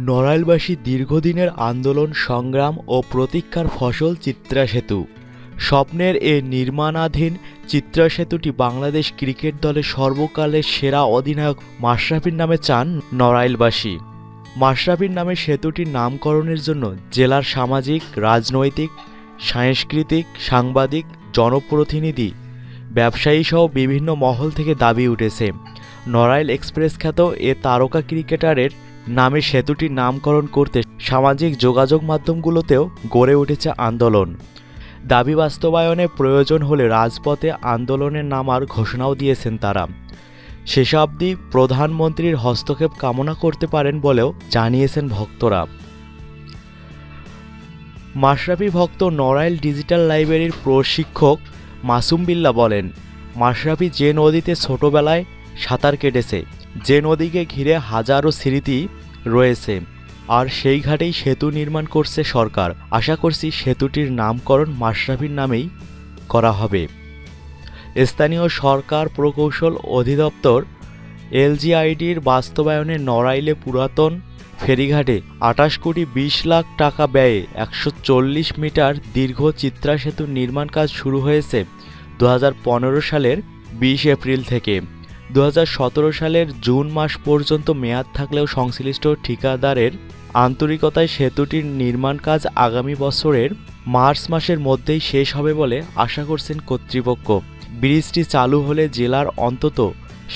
নড়াইলবাসী দীর্ঘদিনের আন্দোলন সংগ্রাম ও প্রতীক্ষার ফসল চিত্রা সেতু। স্বপ্নের এ নির্মাণাধীন চিত্রা সেতুটি বাংলাদেশ ক্রিকেট দলের সর্বকালের সেরা অধিনায়ক মাশরাফির নামে চান নড়াইলবাসী। মাশরাফির নামে সেতুটির নামকরণের জন্য জেলার সামাজিক, রাজনৈতিক, সাংস্কৃতিক, সাংবাদিক, জনপ্রতিনিধি, ব্যবসায়ী সহ বিভিন্ন মহল থেকে দাবি উঠেছে। নড়াইল এক্সপ্রেস খ্যাত এ তারকা ক্রিকেটারের নামে সেতুটির নামকরণ করতে সামাজিক যোগাযোগ মাধ্যমগুলোতেও গড়ে উঠেছে আন্দোলন। দাবি বাস্তবায়নে প্রয়োজন হলে রাজপথে আন্দোলনের নামার ঘোষণাও দিয়েছেন তারা। শেষাবধি প্রধানমন্ত্রীর হস্তক্ষেপ কামনা করতে পারেন বলেও জানিয়েছেন ভক্তরা। মাশরাফি ভক্ত নড়াইল ডিজিটাল লাইব্রেরির প্রশিক্ষক মাসুম বিল্লাহ বলেন, মাশরাফি যে নদীতে ছোটবেলায় সাঁতার কেটেছে, যে নদীকে ঘিরে হাজারো স্মৃতি রয়েছে, আর সেই ঘাটেই সেতু নির্মাণ করছে সরকার। আশা করছি সেতুটির নামকরণ মাশরাফির নামেই করা হবে। স্থানীয় সরকার প্রকৌশল অধিদপ্তর এলজিআইডির বাস্তবায়নে নড়াইলে পুরাতন ফেরিঘাটে 28 কোটি 20 লাখ টাকা ব্যয়ে 140 মিটার দীর্ঘ চিত্রা সেতুর নির্মাণ কাজ শুরু হয়েছে 2015 সালের 20 এপ্রিল থেকে। 2017 সালের জুন মাস পর্যন্ত মেয়াদ থাকলেও সংশ্লিষ্ট ঠিকাদারের আন্তরিকতায় সেতুটির নির্মাণ কাজ আগামী বছরের মার্চ মাসের মধ্যেই শেষ হবে বলে আশা করছেন কর্তৃপক্ষ। ব্রিজটি চালু হলে জেলার অন্তত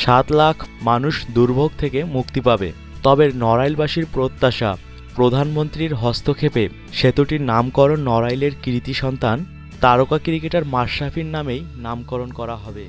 7 লাখ মানুষ দুর্ভোগ থেকে মুক্তি পাবে। তবে নড়াইলবাসীর প্রত্যাশা, প্রধানমন্ত্রীর হস্তক্ষেপে সেতুটির নামকরণ নড়াইলের কৃতি সন্তান তারকা ক্রিকেটার মাশরাফির নামেই নামকরণ করা হবে।